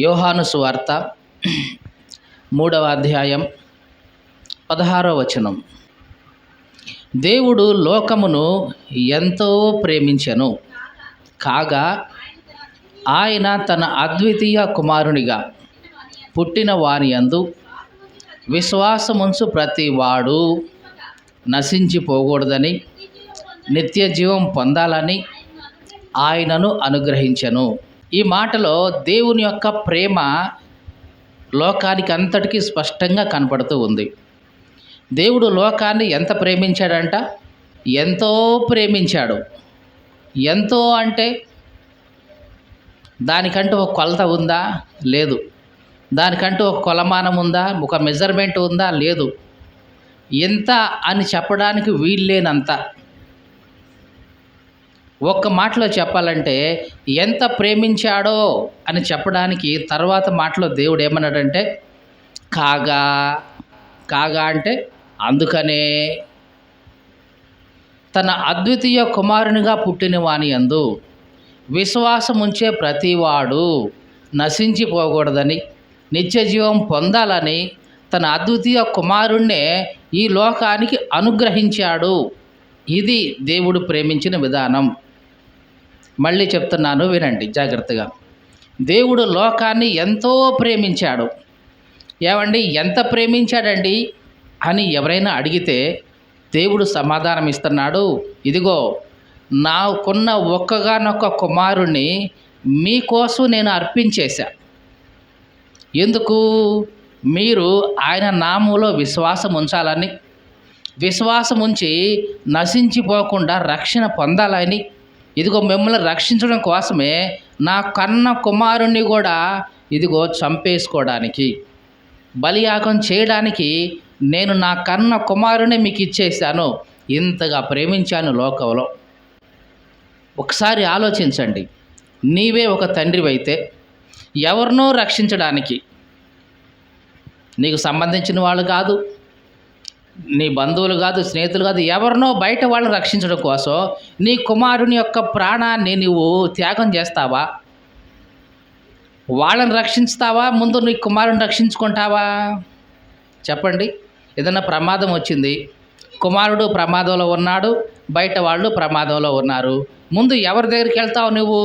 యోహాను సువార్త 3వ అధ్యాయం 16వ వచనం. దేవుడు లోకమును ఎంతో ప్రేమించెను, కాగా ఆయన తన అద్వితీయ కుమారునిగా పుట్టిన వాని యందు విశ్వాసముంచు ప్రతి వాడు నశించిపోకూడదని నిత్య జీవం పొందాలని ఆయనను అనుగ్రహించెను. ఈ మాటలో దేవుని యొక్క ప్రేమ లోకానికి అంతటికీ స్పష్టంగా కనపడుతూ ఉంది. దేవుడు లోకాన్ని ఎంత ప్రేమించాడంట? ఎంతో ప్రేమించాడు. ఎంతో అంటే దానికంటూ ఒక కొలత ఉందా? లేదు. దానికంటూ ఒక కొలమానం ఉందా? ఒక మెజర్మెంట్ ఉందా? లేదు. ఎంత అని చెప్పడానికి వీల్లేనంత. ఒక్క మాటలో చెప్పాలంటే ఎంత ప్రేమించాడో అని చెప్పడానికి తర్వాత మాటలో దేవుడు ఏమన్నాడంటే కాగా. కాగా అంటే అందుకనే తన అద్వితీయ కుమారునిగా పుట్టిన వాని యందు విశ్వాసముంచే ప్రతివాడు నశించిపోకూడదని నిత్య జీవం పొందాలని తన అద్వితీయ కుమారుణ్ణే ఈ లోకానికి అనుగ్రహించాడు. ఇది దేవుడు ప్రేమించిన విధానం. మళ్ళీ చెప్తున్నాను, వినండి జాగ్రత్తగా. దేవుడు లోకాన్ని ఎంతో ప్రేమించాడు. ఏమండి, ఎంత ప్రేమించాడండి అని ఎవరైనా అడిగితే దేవుడు సమాధానం ఇస్తున్నాడు. ఇదిగో, నాకున్న ఒక్కగానొక్క కుమారుణ్ణి మీకోసం నేను అర్పించేశా. ఎందుకు? మీరు ఆయన నామంలో విశ్వాసం ఉంచాలని, విశ్వాసం ఉంచి నశించిపోకుండా రక్షణ పొందాలని. ఇదిగో, మిమ్మల్ని రక్షించడం కోసమే నా కన్న కుమారుణ్ణి కూడా ఇదిగో చంపేసుకోవడానికి, బలియాగం చేయడానికి నేను నా కన్న కుమారుని మీకు ఇచ్చేసాను. ఇంతగా ప్రేమించాను లోకంలో. ఒకసారి ఆలోచించండి. నీవే ఒక తండ్రివైతే ఎవరినో రక్షించడానికి, నీకు సంబంధించిన వాళ్ళు కాదు, నీ బంధువులు కాదు, స్నేహితులు కాదు, ఎవరినో బయట వాళ్ళని రక్షించడం కోసం నీ కుమారుని యొక్క ప్రాణాన్ని నువ్వు త్యాగం చేస్తావా? వాళ్ళని రక్షిస్తావా? ముందు నీ కుమారుని రక్షించుకుంటావా? చెప్పండి. ఏదైనా ప్రమాదం వచ్చింది, కుమారుడు ప్రమాదంలో ఉన్నాడు, బయట వాళ్ళు ప్రమాదంలో ఉన్నారు. ముందు ఎవరి దగ్గరికి వెళ్తావు? నువ్వు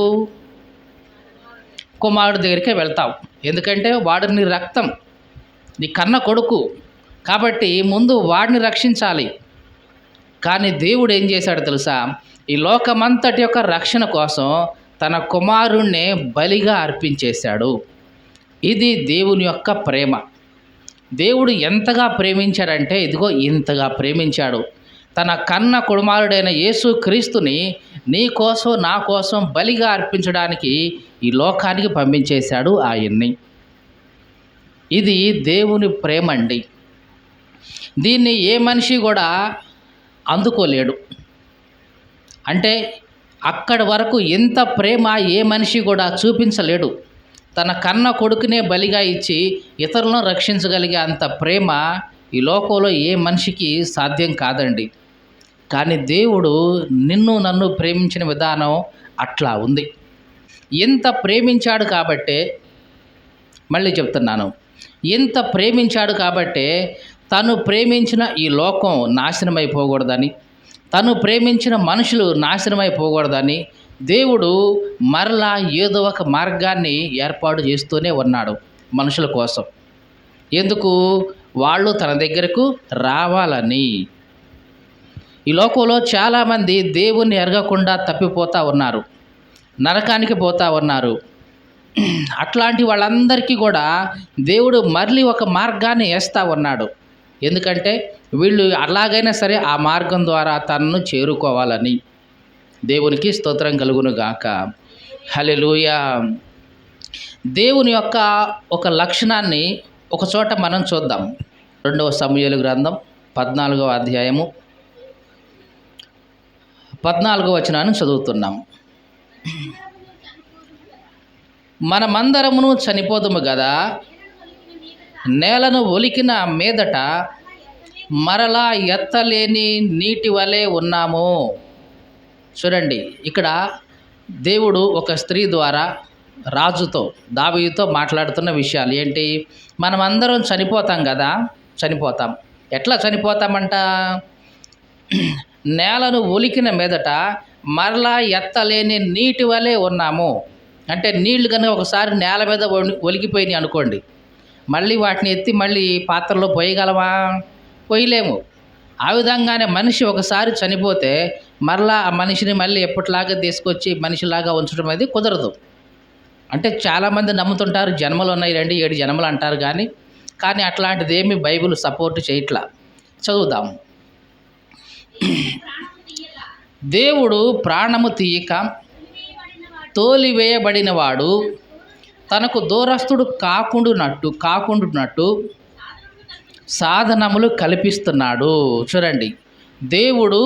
కుమారుడి దగ్గరికే వెళ్తావు. ఎందుకంటే వాడు నీ రక్తం, నీ కన్న కొడుకు. కాబట్టి ముందు వాడిని రక్షించాలి. కానీ దేవుడు ఏం చేశాడు తెలుసా? ఈ లోకమంతటి యొక్క రక్షణ కోసం తన కుమారుణ్ణే బలిగా అర్పించేశాడు. ఇది దేవుని యొక్క ప్రేమ. దేవుడు ఎంతగా ప్రేమించాడంటే ఇదిగో ఇంతగా ప్రేమించాడు. తన కన్న కుమారుడైన యేసు క్రీస్తుని నీ కోసం నా కోసం బలిగా అర్పించడానికి ఈ లోకానికి పంపించేశాడు ఆయన్ని. ఇది దేవుని ప్రేమ అండి. దీన్ని ఏ మనిషి కూడా అందుకోలేడు. అంటే అక్కడి వరకు ఇంత ప్రేమ ఏ మనిషి కూడా చూపించలేడు. తన కన్న కొడుకునే బలిగా ఇచ్చి ఇతరులను రక్షించగలిగే అంత ప్రేమ ఈ లోకంలో ఏ మనిషికి సాధ్యం కాదండి. కానీ దేవుడు నిన్ను నన్ను ప్రేమించిన విధానం అట్లా ఉంది. ఇంత ప్రేమించాడు కాబట్టే, మళ్ళీ చెప్తున్నాను, ఇంత ప్రేమించాడు కాబట్టే తను ప్రేమించిన ఈ లోకం నాశనమైపోకూడదని, తను ప్రేమించిన మనుషులు నాశనమైపోకూడదని దేవుడు మరలా ఏదో ఒక మార్గాన్ని ఏర్పాటు చేస్తూనే ఉన్నాడు మనుషుల కోసం. ఎందుకు? వాళ్ళు తన దగ్గరకు రావాలని. ఈ లోకంలో చాలామంది దేవుణ్ణి ఎరగకుండా తప్పిపోతూ ఉన్నారు, నరకానికి పోతూ ఉన్నారు. అట్లాంటి వాళ్ళందరికీ కూడా దేవుడు మళ్ళీ ఒక మార్గాన్ని వేస్తూ ఉన్నాడు. ఎందుకంటే వీళ్ళు అలాగైనా సరే ఆ మార్గం ద్వారా తనను చేరుకోవాలని. దేవునికి స్తోత్రం కలుగును గాక. హల్లెలూయా. దేవుని యొక్క ఒక లక్షణాన్ని ఒక చోట మనం చూద్దాం. 2వ సమూయేలు గ్రంథం 14వ అధ్యాయము 14వ వచనాన్ని చదువుతున్నాం. మనమందరమును చనిపోదుము కదా, నేలను ఒలికిన మీదట మరలా ఎత్తలేని నీటి వలె ఉన్నాము. చూడండి, ఇక్కడ దేవుడు ఒక స్త్రీ ద్వారా రాజుతో, దావీదుతో మాట్లాడుతున్న విషయాలు ఏంటి? మనమందరం చనిపోతాం కదా, చనిపోతాం. ఎట్లా చనిపోతామంట? నేలను ఒలికిన మీదట మరలా ఎత్తలేని నీటి వలె ఉన్నాము. అంటే నీళ్లు కనుక ఒకసారి నేల మీద ఒలికిపోయినాయి అనుకోండి, మళ్ళీ వాటిని ఎత్తి మళ్ళీ పాత్రలో పోయగలమా? పోయలేము. ఆ విధంగానే మనిషి ఒకసారి చనిపోతే మరలా ఆ మనిషిని మళ్ళీ ఎప్పటిలాగా తీసుకొచ్చి మనిషిలాగా ఉంచడం అనేది కుదరదు. అంటే చాలామంది నమ్ముతుంటారు జన్మలు ఉన్నాయి రండి, 7 జన్మలు అంటారు కానీ అట్లాంటిది ఏమి బైబిల్ సపోర్ట్ చేయట్లా. చదువుదాం. దేవుడు ప్రాణము తీయక తోలివేయబడినవాడు తనకు దూరస్థుడు కాకుండునట్టు సాధనములు కల్పిస్తున్నాడు. చూడండి, దేవుడు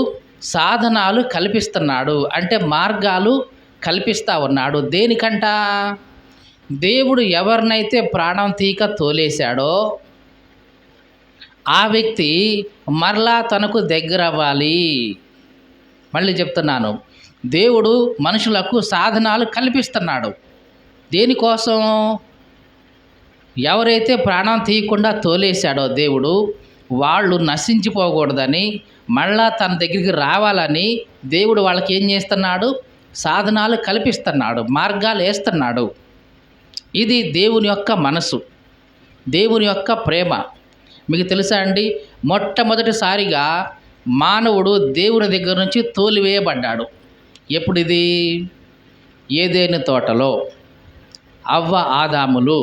సాధనాలు కల్పిస్తున్నాడు అంటే మార్గాలు కల్పిస్తూ ఉన్నాడు. దేనికంట? దేవుడు ఎవరినైతే ప్రాణం తీయక తోలేశాడో ఆ వ్యక్తి మరలా తనకు దగ్గర అవ్వాలి. మళ్ళీ చెప్తున్నాను, దేవుడు మనుషులకు సాధనాలు కల్పిస్తున్నాడు. దేనికోసం? ఎవరైతే ప్రాణం తీయకుండా తోలేశాడో దేవుడు, వాళ్ళు నశించిపోకూడదని, మళ్ళా తన దగ్గరికి రావాలని దేవుడు వాళ్ళకి ఏం చేస్తున్నాడు? సాధనాలు కల్పిస్తున్నాడు, మార్గాలు వేస్తున్నాడు. ఇది దేవుని యొక్క మనసు, దేవుని యొక్క ప్రేమ. మీకు తెలుసా అండి, మొట్టమొదటిసారిగా మానవుడు దేవుని దగ్గర నుంచి తోలివేయబడ్డాడు. ఎప్పుడిది? ఏదెను తోటలో అవ్వ ఆదాములు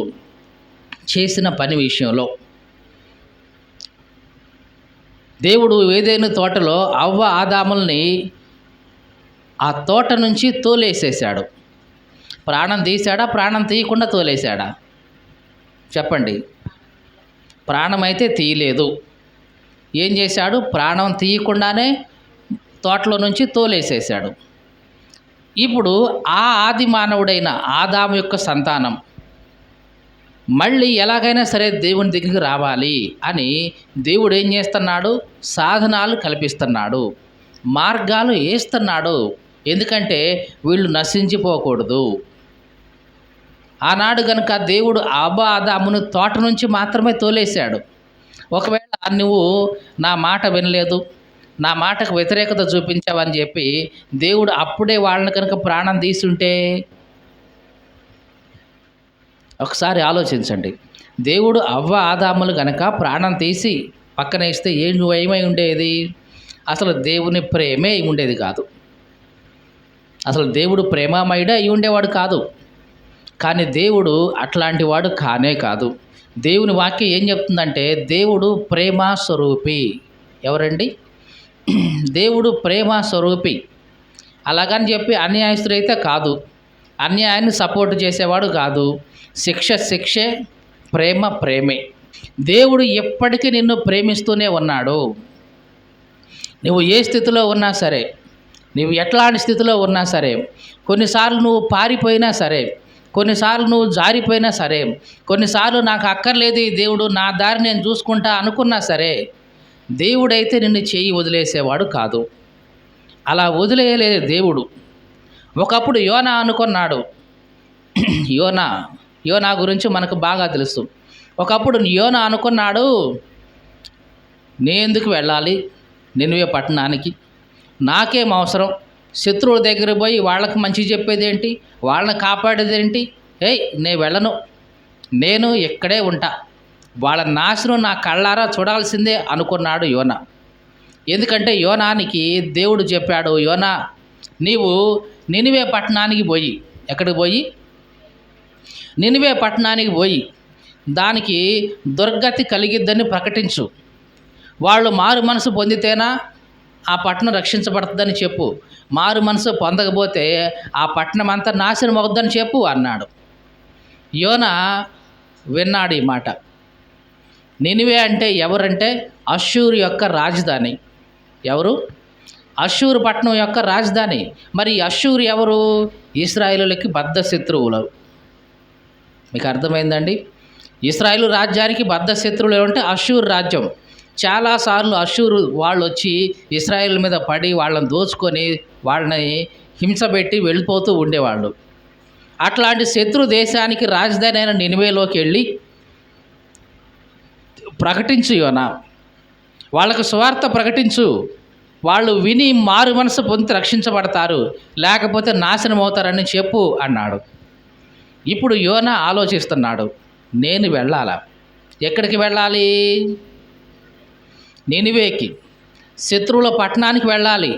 చేసిన పని విషయంలో. దేవుడు ఏదెను తోటలో అవ్వ ఆదాముల్ని ఆ తోట నుంచి తోలేసేశాడు. ప్రాణం తీశాడా? ప్రాణం తీయకుండా తోలేశాడా? చెప్పండి. ప్రాణం అయితే తీయలేదు. ఏం చేశాడు? ప్రాణం తీయకుండానే తోటలో నుంచి తోలేసేశాడు. ఇప్పుడు ఆ ఆది మానవుడైన ఆదాము యొక్క సంతానం మళ్ళీ ఎలాగైనా సరే దేవుని దగ్గరికి రావాలి అని దేవుడు ఏం చేస్తున్నాడు? సాధనాలు కల్పిస్తున్నాడు, మార్గాలు వేస్తున్నాడు. ఎందుకంటే వీళ్ళు నశించిపోకూడదు. ఆనాడు కనుక దేవుడు ఆదామును తోట నుంచి మాత్రమే తోలేశాడు. ఒకవేళ నువ్వు నా మాట వినలేదు, నా మాటకు వ్యతిరేకత చూపించావని చెప్పి దేవుడు అప్పుడే వాళ్ళని కనుక ప్రాణం తీసుంటే, ఒకసారి ఆలోచించండి. దేవుడు అవ్వ ఆదాములు కనుక ప్రాణం తీసి పక్కన ఇస్తే ఏమై ఉండేది? అసలు దేవుని ప్రేమే ఉండేది కాదు. అసలు దేవుడు ప్రేమమయుడే అయి ఉండేవాడు కాదు. కానీ దేవుడు అట్లాంటి వాడు కానే కాదు. దేవుని వాక్యం ఏం చెప్తుందంటే దేవుడు ప్రేమ స్వరూపి. ఎవరండి? దేవుడు ప్రేమ స్వరూపి. అలాగని చెప్పి అన్యాయస్తుడైతే కాదు, అన్యాయాన్ని సపోర్ట్ చేసేవాడు కాదు. శిక్షే, ప్రేమ ప్రేమే. దేవుడు ఎప్పటికీ నిన్ను ప్రేమిస్తూనే ఉన్నాడు. నువ్వు ఏ స్థితిలో ఉన్నా సరే, నువ్వు ఎట్లాంటి స్థితిలో ఉన్నా సరే, కొన్నిసార్లు నువ్వు పారిపోయినా సరే, కొన్నిసార్లు నువ్వు జారిపోయినా సరే, కొన్నిసార్లు నాకు అక్కర్లేదు ఈ దేవుడు, నా దారి నేను చూసుకుంటా అనుకున్నా సరే, దేవుడైతే నిన్ను చేయి వదిలేసేవాడు కాదు. అలా వదిలేయలేదు దేవుడు. ఒకప్పుడు యోనా అనుకున్నాడు. యోనా గురించి మనకు బాగా తెలుసు. ఒకప్పుడు యోనా అనుకున్నాడు, నేను ఎందుకు వెళ్ళాలి నినివే పట్టణానికి, నాకేం అవసరం, శత్రువుల దగ్గర పోయి వాళ్ళకి మంచి చెప్పేదేంటి, వాళ్ళని కాపాడేదేంటి, నేను వెళ్ళను, నేను ఇక్కడే ఉంటా, వాళ్ళ నాశనం నా కళ్ళారా చూడాల్సిందే అనుకున్నాడు యోనా. ఎందుకంటే యోనానికి దేవుడు చెప్పాడు, యోనా నీవు నినివే పట్టణానికి పోయి, ఎక్కడికి పోయి? నినివే పట్టణానికి పోయి దానికి దుర్గతి కలిగిద్దని ప్రకటించు. వాళ్ళు మారు మనసు పొందితేనా ఆ పట్టణం రక్షించబడుతుందని చెప్పు, మారు మనసు పొందకపోతే ఆ పట్టణం అంతా నాశనం అవుద్దని చెప్పు అన్నాడు. యోనా విన్నాడు ఈ మాట. నినివే అంటే ఎవరంటే అష్షూరు యొక్క రాజధాని. ఎవరు? అష్షూరు పట్టణం యొక్క రాజధాని. మరి అష్షూరు ఎవరు? ఇశ్రాయేలులకి బద్ధ శత్రువులు. మీకు అర్థమైందండి? ఇశ్రాయేలు రాజ్యానికి బద్ధ శత్రువులు ఏమంటే అష్షూరు రాజ్యం. చాలాసార్లు అష్షూరు వాళ్ళు వచ్చి ఇశ్రాయేల్ మీద పడి వాళ్ళని దోచుకొని వాళ్ళని హింస పెట్టి వెళ్ళిపోతూ ఉండేవాళ్ళు. అట్లాంటి శత్రు దేశానికి రాజధాని అయిన నినివేలోకి వెళ్ళి ప్రకటించు యోనా, వాళ్ళకు సువార్త ప్రకటించు, వాళ్ళు విని మారు మనసు పొంది రక్షించబడతారు, లేకపోతే నాశనం అవుతారని చెప్పు అన్నాడు. ఇప్పుడు యోనా ఆలోచిస్తున్నాడు, నేను వెళ్ళాలా? ఎక్కడికి వెళ్ళాలి? నినివేకి, శత్రువుల పట్టణానికి వెళ్ళాలి.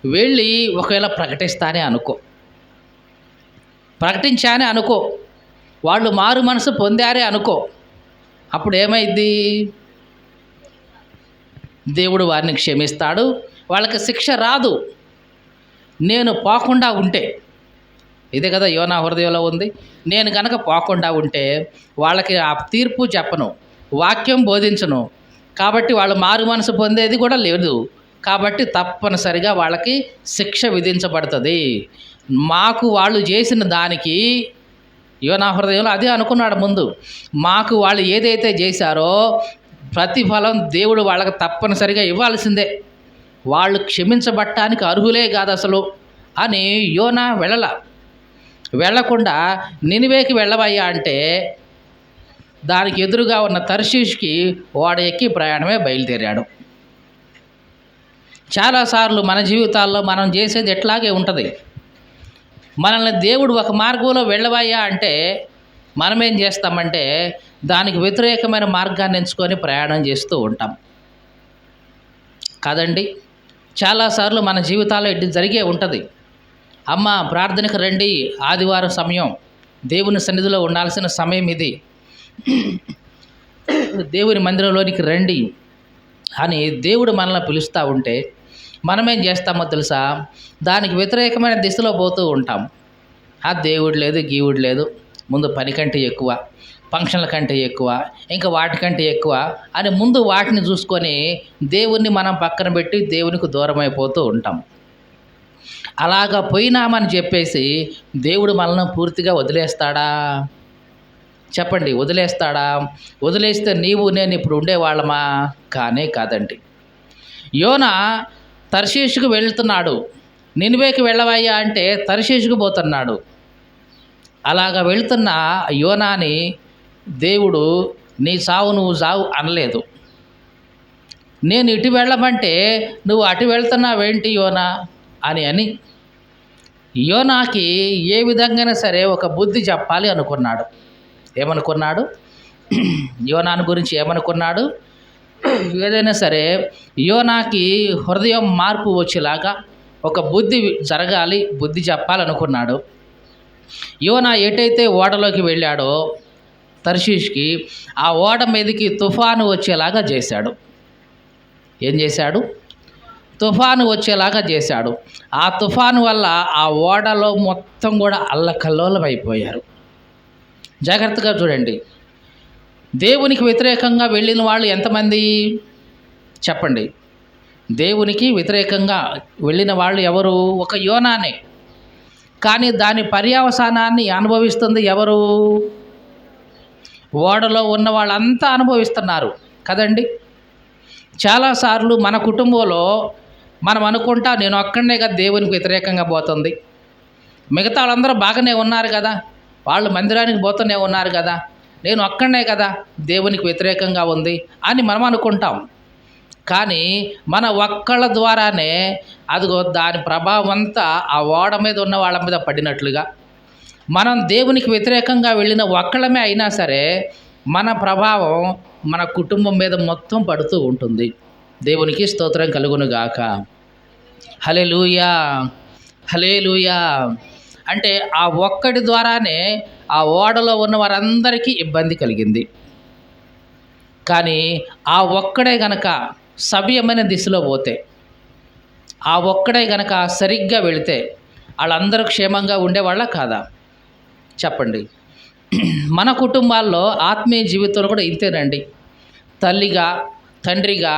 వెళ్ళి ఒకవేళ ప్రకటిస్తానే అనుకో, ప్రకటించానే అనుకో, వాళ్ళు మారు మనసు పొందారే అనుకో, అప్పుడు ఏమైద్ది? దేవుడు వారిని క్షమిస్తాడు, వాళ్ళకి శిక్ష రాదు. నేను పోకుండా ఉంటే, ఇదే కదా యోనా హృదయంలో ఉంది, నేను కనుక పోకుండా ఉంటే వాళ్ళకి ఆ తీర్పు చెప్పను, వాక్యం బోధించను, కాబట్టి వాళ్ళు మారు మనసు పొందేది కూడా లేదు. కాబట్టి తప్పనిసరిగా వాళ్ళకి శిక్ష విధించబడుతుంది. మాకు వాళ్ళు చేసిన దానికి యోనా హృదయంలో అదే అనుకున్నాడు ముందు, మాకు వాళ్ళు ఏదైతే చేశారో ప్రతిఫలం దేవుడు వాళ్ళకి తప్పనిసరిగా ఇవ్వాల్సిందే, వాళ్ళు క్షమించబడటానికి అర్హులే కాదు అసలు అని యోనా వెళ్ళకుండా నినివేకి వెళ్ళవయ్యా అంటే దానికి ఎదురుగా ఉన్న తర్షీష్కి ఓడ ఎక్కి ప్రయాణమే బయలుదేరాడు. చాలాసార్లు మన జీవితాల్లో మనం చేసేది ఎట్లాగే ఉంటుంది. మనల్ని దేవుడు ఒక మార్గంలో వెళ్ళవయ్యా అంటే మనం ఏం చేస్తామంటే దానికి వ్యతిరేకమైన మార్గాన్ని ఎంచుకొని ప్రయాణం చేస్తూ ఉంటాం కాదండి. చాలాసార్లు మన జీవితాల్లో ఇది జరిగే ఉంటుంది. అమ్మ ప్రార్థనకు రండి, ఆదివారం సమయం, దేవుని సన్నిధిలో ఉండాల్సిన సమయం ఇది, దేవుని మందిరంలోనికి రండి అని దేవుడు మనల్ని పిలుస్తూ ఉంటే మనమేం చేస్తామో తెలుసా? దానికి వ్యతిరేకమైన దిశలో పోతూ ఉంటాం. ఆ దేవుడు లేదు, గీవుడు లేదు, ముందు పని కంటే ఎక్కువ, ఫంక్షన్ల కంటే ఎక్కువ, ఇంకా వాటికంటే ఎక్కువ అని ముందు వాటిని చూసుకొని దేవుణ్ణి మనం పక్కన పెట్టి దేవునికి దూరం అయిపోతూ ఉంటాం. అలాగా పోయినామని చెప్పేసి దేవుడు మనల్ని పూర్తిగా వదిలేస్తాడా? చెప్పండి, వదిలేస్తాడా? వదిలేస్తే నీవు నేను ఇప్పుడు ఉండేవాళ్ళమా? కానే కాదండి. యోనా తర్షీషుకు వెళ్తున్నాడు, నినివేకి వెళ్ళవయ్యా అంటే తర్షీషుకు పోతున్నాడు. అలాగా వెళ్తున్న యోనాని దేవుడు నీ సావు నువ్వు సావు అనలేదు. నేను ఇటు వెళ్ళమంటే నువ్వు అటు వెళ్తున్నావేంటి యోనా అని యోనాకి ఏ విధంగానే సరే ఒక బుద్ధి చెప్పాలి అనుకున్నాడు. ఏమనుకున్నాడు? యోనాను గురించి ఏమనుకున్నాడు? ఏదైనా సరే యోనాకి హృదయం మార్పు వచ్చేలాగా ఒక బుద్ధి జరగాలి, బుద్ధి చెప్పాలనుకున్నాడు. యోనా ఎటైతే ఓడలోకి వెళ్ళాడో తర్షీష్కి, ఆ ఓడ మీదకి తుఫాను వచ్చేలాగా చేశాడు. ఏం చేశాడు? తుఫాను వచ్చేలాగా చేశాడు. ఆ తుఫాను వల్ల ఆ ఓడలో మొత్తం కూడా అల్లకల్లోలం అయిపోయారు. జాగ్రత్తగా చూడండి. దేవునికి వ్యతిరేకంగా వెళ్ళిన వాళ్ళు ఎంతమంది చెప్పండి? దేవునికి వ్యతిరేకంగా వెళ్ళిన వాళ్ళు ఎవరు? ఒక యోనానే. కానీ దాని పర్యవసానాన్ని అనుభవిస్తుంది ఎవరు? ఓడలో ఉన్న వాళ్ళంతా అనుభవిస్తున్నారు కదండి. చాలాసార్లు మన కుటుంబంలో మనం అనుకుంటా, నేను ఒక్కడనే కదా దేవునికి వ్యతిరేకంగా పోతుంది, మిగతా వాళ్ళందరూ బాగానే ఉన్నారు కదా, వాళ్ళు మందిరానికి పోతూనే ఉన్నారు కదా, నేను ఒక్కడనే కదా దేవునికి వ్యతిరేకంగా ఉంది అని మనం అనుకుంటాం. కానీ మన ఒక్కళ్ళ ద్వారానే అదిగో దాని ప్రభావం అంతా ఆ ఓడ మీద ఉన్న వాళ్ళ మీద పడినట్లుగా, మనం దేవునికి వ్యతిరేకంగా వెళ్ళిన ఒక్కళ్ళమే అయినా సరే మన ప్రభావం మన కుటుంబం మీద మొత్తం పడుతూ ఉంటుంది. దేవునికి స్తోత్రం కలుగునుగాక. హల్లెలూయా, హల్లెలూయా. అంటే ఆ ఒక్కడి ద్వారానే ఆ ఓడలో ఉన్న వారందరికీ ఇబ్బంది కలిగింది. కానీ ఆ ఒక్కడే గనక సవ్యమైన దిశలో పోతే, ఆ ఒక్కడే గనక సరిగ్గా వెళితే వాళ్ళందరూ క్షేమంగా ఉండేవాళ్ళ కాదా? చెప్పండి. మన కుటుంబాల్లో ఆత్మీయ జీవితంలో కూడా ఇంతేనండి. తల్లిగా, తండ్రిగా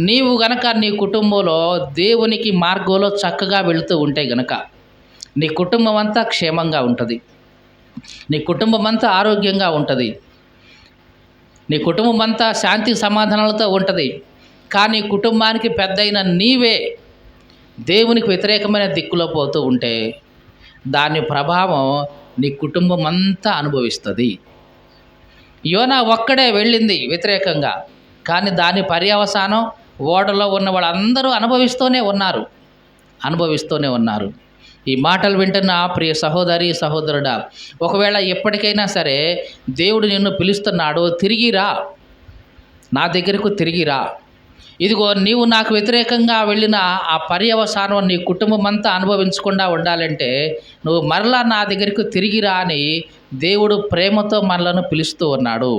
నీవు గనక నీ కుటుంబంలో దేవునికి మార్గంలో చక్కగా వెళుతూ ఉంటే గనక నీ కుటుంబం అంతా క్షేమంగా ఉంటుంది, నీ కుటుంబం అంతా ఆరోగ్యంగా ఉంటుంది, నీ కుటుంబం అంతా శాంతి సమాధానాలతో ఉంటుంది. కానీ కుటుంబానికి పెద్దయిన నీవే దేవునికి వ్యతిరేకమైన దిక్కులో పోతూ ఉంటే దాని ప్రభావం నీ కుటుంబం అంతా అనుభవిస్తుంది. యోనా ఒక్కడే వెళ్ళింది వ్యతిరేకంగా, కానీ దాని పర్యవసానం ఓడలో ఉన్న వాళ్ళందరూ అనుభవిస్తూనే ఉన్నారు. ఈ మాటలు వింటున్న ప్రియ సహోదరి సహోదరుడా, ఒకవేళ ఎప్పటికైనా సరే దేవుడు నిన్ను పిలుస్తున్నాడు, తిరిగి రా, నా దగ్గరకు తిరిగి రా. ఇదిగో నీవు నాకు వ్యతిరేకంగా వెళ్ళిన ఆ పర్యవసానం నీ కుటుంబం అంతా అనుభవించకుండా ఉండాలంటే నువ్వు మరలా నా దగ్గరకు తిరిగి రా అని దేవుడు ప్రేమతో మనలను పిలుస్తూ ఉన్నాడు.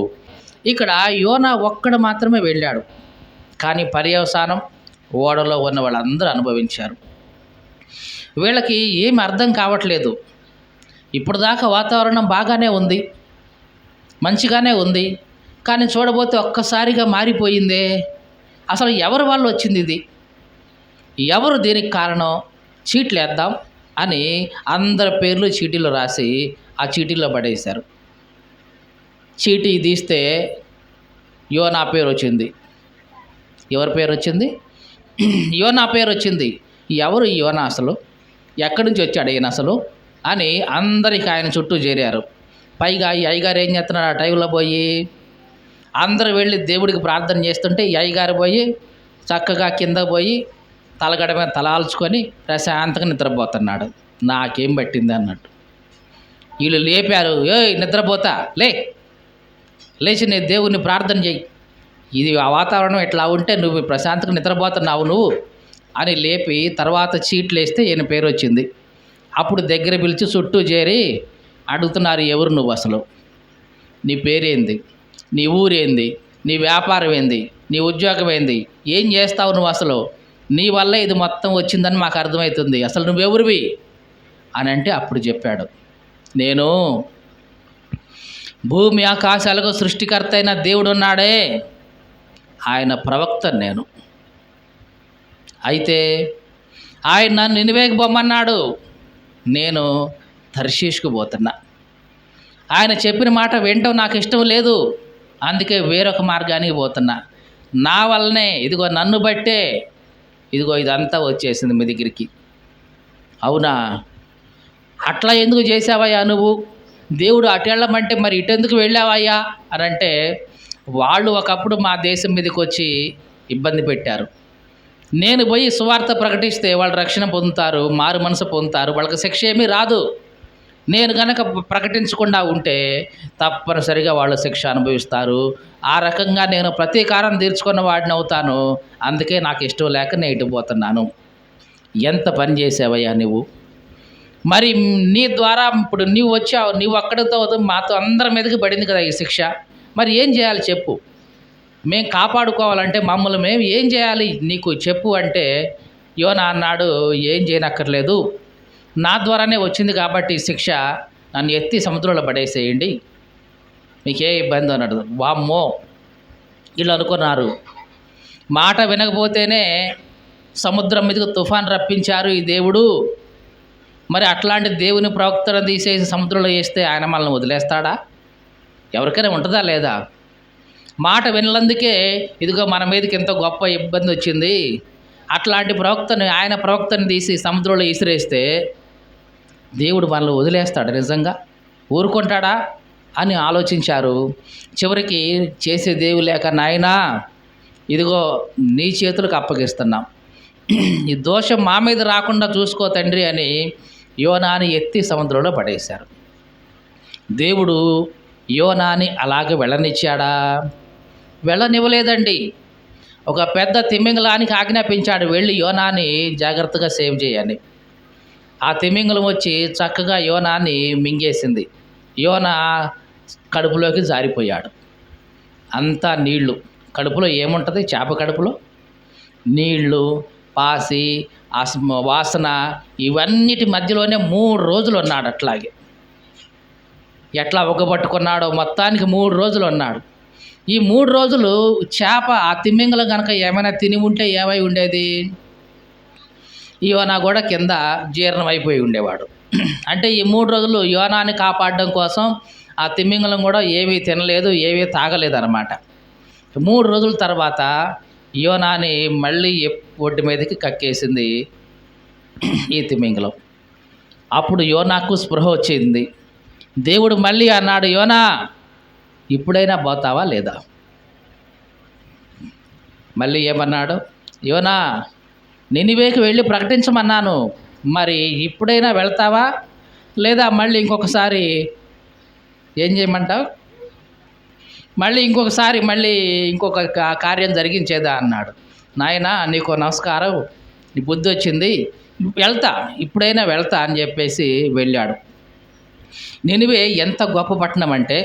ఇక్కడ యోనా ఒక్కడు మాత్రమే వెళ్ళాడు, కానీ పర్యవసానం ఓడలో ఉన్న వాళ్ళందరూ అనుభవించారు. వీళ్ళకి ఏమి అర్థం కావట్లేదు. ఇప్పుడు దాకా వాతావరణం బాగానే ఉంది, మంచిగానే ఉంది, కానీ చూడబోతే ఒక్కసారిగా మారిపోయిందే. అసలు ఎవరు వాళ్ళు వచ్చింది ఇది, ఎవరు దీనికి కారణం, చీట్లు వేద్దాం అని అందరి పేర్లు చీటీలో రాసి ఆ చీటీలో పడేశారు. చీటీ తీస్తే యోనా పేరు వచ్చింది. ఎవరి పేరు వచ్చింది? యోనా పేరు వచ్చింది. ఎవరు ఈ యోనా అసలు, ఎక్కడి నుంచి వచ్చాడు ఈయన అసలు అని అందరికి ఆయన చుట్టూ చేరారు. పైగా ఈ అయ్యగారు ఏం చేస్తున్నాడు ఆ టైంలో పోయి, అందరూ వెళ్ళి దేవుడికి ప్రార్థన చేస్తుంటే ఈ అయ్యగారు పోయి చక్కగా కింద పోయి తలగడ మీద తలాల్చుకొని ప్రశాంతంగా నిద్రపోతున్నాడు. నాకేం పట్టింది అన్నట్టు. వీళ్ళు లేపారు, నిద్రపోతా లేచి నీ దేవుడిని ప్రార్థన చెయ్యి, ఇది ఆ వాతావరణం ఇట్లా ఉంటే నువ్వు ప్రశాంతంగా నిద్రపోతున్నావు నువ్వు అని లేపి తర్వాత చీట్లు వేస్తే ఈయన పేరు వచ్చింది. అప్పుడు దగ్గర పిలిచి చుట్టూ చేరి అడుగుతున్నారు, ఎవరు నువ్వు అసలు, నీ పేరేంది, నీ ఊరేంది, నీ వ్యాపారం ఏంది, నీ ఉద్యోగం ఏంది, ఏం చేస్తావు నువ్వు, అసలు నీ వల్ల ఇది మొత్తం వచ్చిందని మాకు అర్థమవుతుంది, అసలు నువ్వెవరివి అని అంటే అప్పుడు చెప్పాడు, నేను భూమి ఆకాశాలకు సృష్టికర్త అయిన దేవుడు ఉన్నాడే ఆయన ప్రవక్త నేను. అయితే ఆయన నన్ను నినివేకి పొమ్మన్నాడు, నేను తర్షీష్కు పోతున్నా. ఆయన చెప్పిన మాట వినటం నాకు ఇష్టం లేదు, అందుకే వేరొక మార్గానికి పోతున్నా. నా వల్లనే ఇదిగో నన్ను బట్టే ఇదిగో ఇదంతా వచ్చేసింది మీ దగ్గరికి. అవునా, అట్లా ఎందుకు చేసావయ్యా నువ్వు, దేవుడు అటు వెళ్ళమంటే మరి ఇటెందుకు వెళ్ళావయ్యా అని అంటే, వాళ్ళు ఒకప్పుడు మా దేశం మీదకి వచ్చి ఇబ్బంది పెట్టారు. నేను పోయి సువార్త ప్రకటిస్తే వాళ్ళు రక్షణ పొందుతారు, మారు మనసు పొందుతారు, వాళ్ళకి శిక్ష ఏమీ రాదు. నేను కనుక ప్రకటించకుండా ఉంటే తప్పనిసరిగా వాళ్ళు శిక్ష అనుభవిస్తారు. ఆ రకంగా నేను ప్రతీకారం తీర్చుకున్న వాడిని అవుతాను. అందుకే నాకు ఇష్టం లేక నేను ఇటుపోతున్నాను. ఎంత పని చేసావయ్యా నువ్వు, మరి నీ ద్వారా ఇప్పుడు నీవు వచ్చావు, నీవు అక్కడితో మాతో అందరి మీదకి పడింది కదా ఈ శిక్ష, మరి ఏం చేయాలి చెప్పు, మేము కాపాడుకోవాలంటే మమ్మల్ని మేము ఏం చేయాలి నీకు చెప్పు అంటే, యోనా అన్నాడు, ఏం చేయనక్కర్లేదు, నా ద్వారానే వచ్చింది కాబట్టి శిక్ష, నన్ను ఎత్తి సముద్రంలో పడేసేయండి, మీకే ఇబ్బంది అన్నాడు. వామ్మో, వీళ్ళు అనుకున్నారు మాట వినకపోతేనే సముద్రం మీదకు తుఫాన్ రప్పించారు ఈ దేవుడు, మరి అట్లాంటి దేవుని ప్రవక్తను తీసేసి సముద్రంలో వేస్తే ఆయన మనల్ని వదిలేస్తాడా, ఎవరికైనా ఉంటుందా లేదా? మాట వినలందుకే ఇదిగో మన మీదకి ఎంతో గొప్ప ఇబ్బంది వచ్చింది, అట్లాంటి ఆయన ప్రవక్తని తీసి సముద్రంలో విసిరేస్తే దేవుడు మనల్ని వదిలేస్తాడు, నిజంగా ఊరుకుంటాడా అని ఆలోచించారు. చివరికి చేసే దేవుడు లేక, నాయనా ఇదిగో నీ చేతులకు అప్పగిస్తున్నాం, ఈ దోషం మా మీద రాకుండా చూసుకో తండ్రి అని యోనాని ఎత్తి సముద్రంలో పడేశారు. దేవుడు యోనాని అలాగే వెళ్ళనిచ్చాడా? వెళ్ళనివ్వలేదండి. ఒక పెద్ద తిమింగలానికి ఆజ్ఞాపించాడు, వెళ్ళి యోనాని జాగ్రత్తగా సేవ్ చేయని. ఆ తిమింగలం వచ్చి చక్కగా యోనాని మింగేసింది. యోనా కడుపులోకి జారిపోయాడు. అంతా నీళ్లు, కడుపులో ఏముంటుంది, చేప కడుపులో నీళ్లు, పాసి, వాసన, ఇవన్నిటి మధ్యలోనే 3 రోజులు ఉన్నాడు. అట్లాగే ఎట్లా ఒగ్గబట్టుకున్నాడో మొత్తానికి 3 రోజులు ఉన్నాడు. ఈ 3 రోజులు చేప ఆ తిమ్మింగలం కనుక ఏమైనా తిని ఉంటే ఏమై ఉండేది, యోనా కూడా కింద జీర్ణం అయిపోయి ఉండేవాడు. అంటే ఈ 3 రోజులు యోనాని కాపాడడం కోసం ఆ తిమ్మింగలం కూడా ఏమీ తినలేదు, ఏమీ తాగలేదు అన్నమాట. 3 రోజుల తర్వాత యోనాని మళ్ళీ ఒడ్డు మీదకి కక్కేసింది ఈ తిమ్మింగలం. అప్పుడు యోనాకు స్పృహ వచ్చింది. దేవుడు మళ్ళీ అన్నాడు, యోనా ఇప్పుడైనా పోతావా లేదా? మళ్ళీ ఏమన్నాడు, యోనా నినివేకి వెళ్ళి ప్రకటించమన్నాను, మరి ఇప్పుడైనా వెళ్తావా లేదా మళ్ళీ ఇంకొకసారి ఏం చేయమంటావు? మళ్ళీ ఇంకొక కార్యం జరిగించేదా అన్నాడు. నాయనా నీకు నమస్కారం, నీ బుద్ధి వచ్చింది, ఇప్పుడైనా వెళ్తా అని చెప్పేసి వెళ్ళాడు. నినివే ఎంత గొప్ప పట్టణం అంటే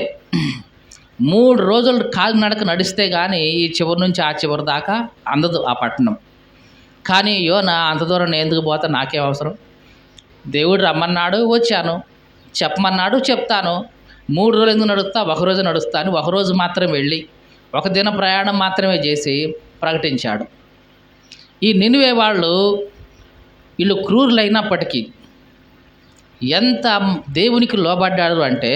3 రోజులు కాలినడక నడిస్తే కానీ ఈ చివరి నుంచి ఆ చివరి దాకా అందదు ఆ పట్టణం. కానీ యోనా అంత దూరం నేను ఎందుకు పోతా, నాకేం అవసరం, దేవుడు రమ్మన్నాడు వచ్చాను, చెప్పమన్నాడు చెప్తాను, 3 రోజులు ఎందుకు నడుస్తా, ఒకరోజు నడుస్తాను, ఒకరోజు మాత్రం వెళ్ళి 1 దిన ప్రయాణం మాత్రమే చేసి ప్రకటించాడు. ఈ నినివే వీళ్ళు క్రూరులైనప్పటికీ ఎంత దేవునికి లోబడ్డాడు అంటే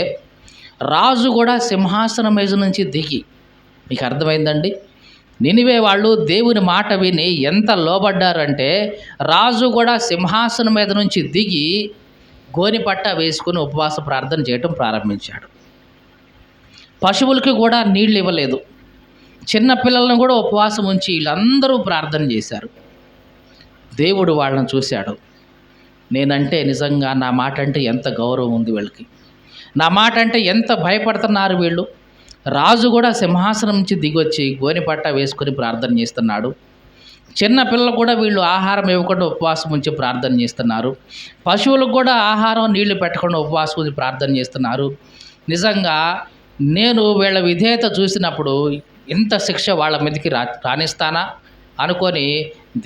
రాజు కూడా సింహాసనం మీద నుంచి దిగి, మీకు అర్థమైందండి, నినివే వాళ్ళు దేవుని మాట విని ఎంత లోబడ్డారంటే రాజు కూడా సింహాసనం మీద నుంచి దిగి గోనిపట్ట వేసుకుని ఉపవాస ప్రార్థన చేయటం ప్రారంభించాడు. పశువులకి కూడా నీళ్ళు ఇవ్వలేదు, చిన్న పిల్లలను కూడా ఉపవాసం ఉంచి వీళ్ళందరూ ప్రార్థన చేశారు. దేవుడు వాళ్ళని చూశాడు, నేనంటే నిజంగా నా మాట అంటే ఎంత గౌరవం ఉంది వీళ్ళకి, నా మాట అంటే ఎంత భయపడుతున్నారు వీళ్ళు. రాజు కూడా సింహాసనం నుంచి దిగొచ్చి గోనిపట్ట వేసుకొని ప్రార్థన చేస్తున్నాడు. చిన్న పిల్లలు కూడా వీళ్ళు ఆహారం ఇవ్వకుండా ఉపవాసం ఉంచి ప్రార్థన చేస్తున్నారు. పశువులకు కూడా ఆహారం నీళ్లు పెట్టకుండా ఉపవాసం ఉంచి ప్రార్థన చేస్తున్నారు. నిజంగా నేను వీళ్ళ విధేయత చూసినప్పుడు ఇంత శిక్ష వాళ్ళ మీదకి రాణిస్తానా అనుకొని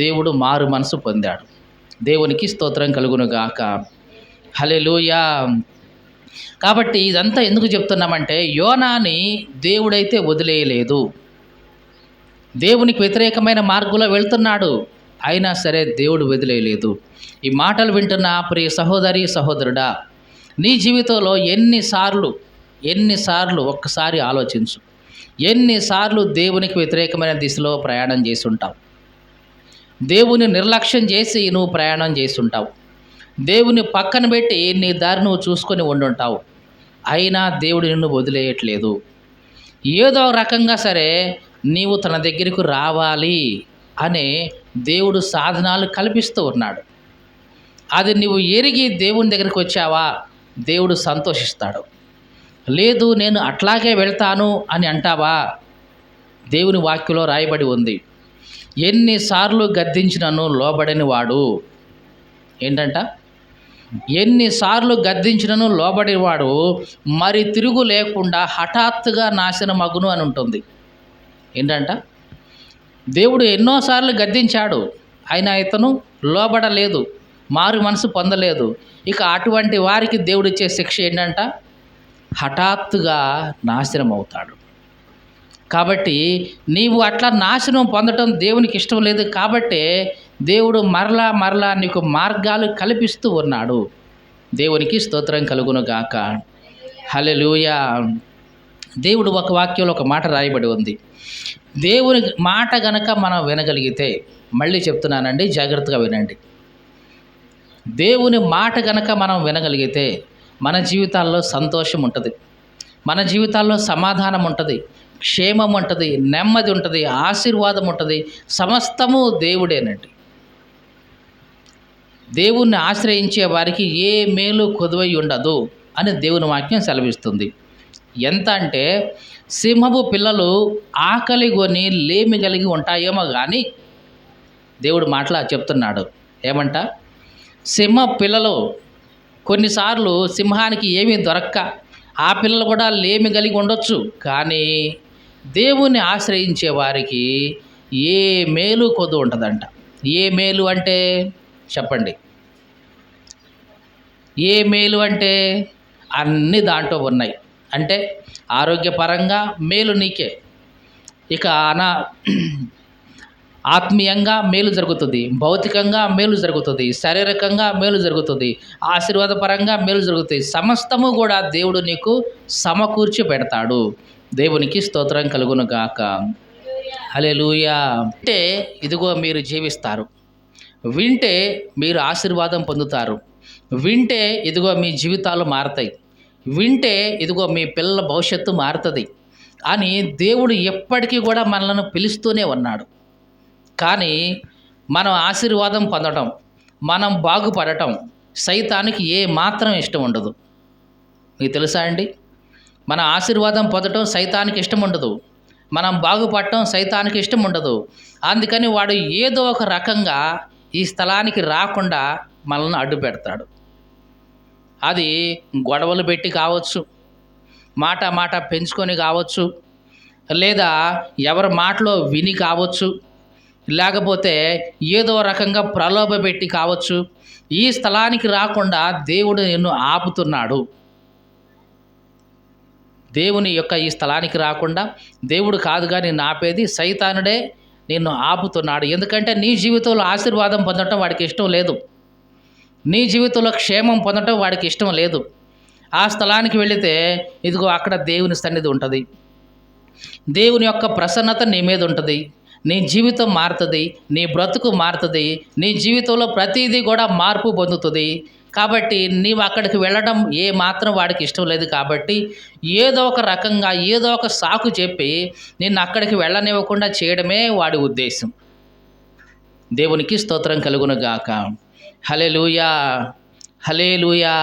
దేవుడు మారు మనసు పొందాడు. దేవునికి స్తోత్రం కలుగును గాక. హల్లెలూయా. కాబట్టి ఇదంతా ఎందుకు చెప్తున్నామంటే యోనాని దేవుడైతే వదిలేయలేదు. దేవునికి వ్యతిరేకమైన మార్గంలో వెళ్తున్నాడు, అయినా సరే దేవుడు వదిలేయలేదు. ఈ మాటలు వింటున్న ప్రియ సహోదరి సహోదరుడా, నీ జీవితంలో ఎన్నిసార్లు ఒక్కసారి ఆలోచించు, ఎన్నిసార్లు దేవునికి వ్యతిరేకమైన దిశలో ప్రయాణం చేసి ఉంటావు, దేవుని నిర్లక్ష్యం చేసి నువ్వు ప్రయాణం చేసి ఉంటావు, దేవుని పక్కన పెట్టి నీ దారి నువ్వు చూసుకొని ఉండుంటావు, అయినా దేవుడు నిన్ను వదిలేయట్లేదు. ఏదో రకంగా సరే నీవు తన దగ్గరకు రావాలి అనే దేవుడు సాధనాలు కల్పిస్తూ ఉన్నాడు. అది నువ్వు ఎరిగి దేవుని దగ్గరికి వచ్చావా, దేవుడు సంతోషిస్తాడు. లేదు నేను అట్లాగే వెళ్తాను అని అంటావా, దేవుని వాక్యంలో రాయబడి ఉంది, ఎన్నిసార్లు గద్దించినను లోబడని వాడు ఏంటంట, ఎన్నిసార్లు గద్దించినను లోబడేవాడు మరి తిరుగు లేకుండా హఠాత్తుగా నాశనమగును అని ఉంటుంది. ఏంటంట, దేవుడు ఎన్నోసార్లు గద్దించాడు, అయినా ఇతను లోబడలేదు, మారు మనసు పొందలేదు. ఇక అటువంటి వారికి దేవుడు ఇచ్చే శిక్ష ఏంటంట, హఠాత్తుగా నాశనం అవుతాడు. కాబట్టి నీవు అట్లా నాశనం పొందటం దేవునికి ఇష్టం లేదు. కాబట్టి దేవుడు మరలా నీకు మార్గాలు కల్పిస్తూ ఉన్నాడు. దేవునికి స్తోత్రం కలుగును గాక. హల్లెలూయా. దేవుడు ఒక వాక్యంలో ఒక మాట రాయబడి ఉంది, దేవుని మాట గనక మనం వినగలిగితే, మళ్ళీ చెప్తున్నానండి జాగ్రత్తగా వినండి, దేవుని మాట గనక మనం వినగలిగితే మన జీవితాల్లో సంతోషం ఉంటుంది, మన జీవితాల్లో సమాధానం ఉంటుంది, క్షేమం ఉంటుంది, నెమ్మది ఉంటుంది, ఆశీర్వాదం ఉంటుంది, సమస్తము దేవుడేనండి. దేవుణ్ణి ఆశ్రయించే వారికి ఏ మేలు కొదువై ఉండదు అని దేవుని వాక్యం సెలవిస్తుంది. ఎంత అంటే సింహపు పిల్లలు ఆకలి కొని లేమి కలిగి ఉంటాయేమో కానీ దేవుడు మాటలా చెప్తున్నాడు. ఏమంట, సింహ పిల్లలు కొన్నిసార్లు సింహానికి ఏమీ దొరక్క ఆ పిల్లలు కూడా లేమి కలిగి ఉండొచ్చు, కానీ దేవుణ్ణి ఆశ్రయించే వారికి ఏ మేలు కొద్దు ఉంటుందంట. ఏ మేలు అంటే చెప్పండి, ఏ మేలు అంటే అన్ని దాంట్లో ఉన్నాయి. అంటే ఆరోగ్యపరంగా మేలు నీకే, ఇక ఆత్మీయంగా మేలు జరుగుతుంది, భౌతికంగా మేలు జరుగుతుంది, శారీరకంగా మేలు జరుగుతుంది, ఆశీర్వాదపరంగా మేలు జరుగుతుంది. సమస్తము కూడా దేవుడు నీకు సమకూర్చి పెడతాడు. దేవునికి స్తోత్రం కలుగును గాక. హల్లెలూయా. వింటే ఇదిగో మీరు జీవిస్తారు, వింటే మీరు ఆశీర్వాదం పొందుతారు, వింటే ఇదిగో మీ జీవితాలు మారతాయి. వింటే ఇదిగో మీ పిల్లల భవిష్యత్తు మారుతుంది అని దేవుడు ఎప్పటికీ కూడా మనలను పిలుస్తూనే ఉన్నాడు. కానీ మనం ఆశీర్వాదం పొందడం, మనం బాగుపడటం సైతానికి ఏ మాత్రం ఇష్టం ఉండదు. మీకు తెలుసా అండి? మన ఆశీర్వాదం పొందడం సైతానికి ఇష్టం ఉండదు, మనం బాగుపడటం సైతానికి ఇష్టం ఉండదు. అందుకని వాడు ఏదో ఒక రకంగా ఈ స్థలానికి రాకుండా మనల్ని అడ్డు పెడతాడు. అది గొడవలు పెట్టి కావచ్చు, మాట మాట పెంచుకొని కావచ్చు, లేదా ఎవరి మాటలో విని కావచ్చు, లేకపోతే ఏదో రకంగా ప్రలోభ పెట్టి కావచ్చు. ఈ స్థలానికి రాకుండా దేవుడు నిన్ను ఆపుతున్నాడు. దేవుని యొక్క ఈ స్థలానికి రాకుండా దేవుడు కాదుగా నిన్ను ఆపేది, సైతానుడే నిన్ను ఆపుతున్నాడు. ఎందుకంటే నీ జీవితంలో ఆశీర్వాదం పొందడం వాడికి ఇష్టం లేదు, నీ జీవితంలో క్షేమం పొందడం వాడికి ఇష్టం లేదు. ఆ స్థలానికి వెళితే ఇదిగో అక్కడ దేవుని సన్నిధి ఉంటుంది, దేవుని యొక్క ప్రసన్నత నీ మీద ఉంటుంది, నీ జీవితం మారుతుంది, నీ బ్రతుకు మారుతుంది, నీ జీవితంలో ప్రతిదీ కూడా మార్పు పొందుతుంది. కాబట్టి నీవు అక్కడికి వెళ్ళడం ఏ మాత్రం వాడికి ఇష్టం లేదు. కాబట్టి ఏదో ఒక రకంగా ఏదో ఒక సాకు చెప్పి నిన్ను అక్కడికి వెళ్ళనివ్వకుండా చేయడమే వాడి ఉద్దేశం. దేవునికి స్తోత్రం కలుగును గాక. హల్లెలూయా, హల్లెలూయా.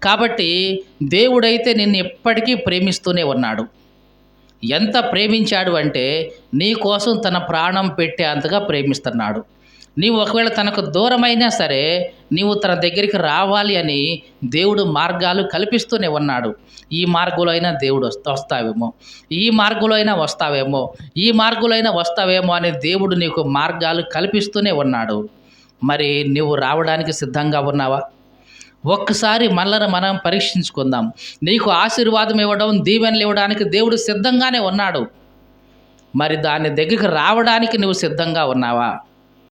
కాబట్టి దేవుడైతే నిన్ను ఎప్పటికీ ప్రేమిస్తూనే ఉన్నాడు. ఎంత ప్రేమించాడు అంటే నీ కోసం తన ప్రాణం పెట్టే అంతగా ప్రేమిస్తున్నాడు. నీవు ఒకవేళ తనకు దూరమైనా సరే నీవు తన దగ్గరికి రావాలి అని దేవుడు మార్గాలు కల్పిస్తూనే ఉన్నాడు. ఈ మార్గంలో అయినా దేవుడు వస్తావేమో, ఈ మార్గంలో అయినా వస్తావేమో, ఈ మార్గంలో అయినా వస్తావేమో అని దేవుడు నీకు మార్గాలు కల్పిస్తూనే ఉన్నాడు. మరి నువ్వు రావడానికి సిద్ధంగా ఉన్నావా? ఒక్కసారి మనల్ని మనం పరీక్షించుకుందాం. నీకు ఆశీర్వాదం ఇవ్వడం, దీవెనలు ఇవ్వడానికి దేవుడు సిద్ధంగానే ఉన్నాడు. మరి దాని దగ్గరికి రావడానికి నువ్వు సిద్ధంగా ఉన్నావా?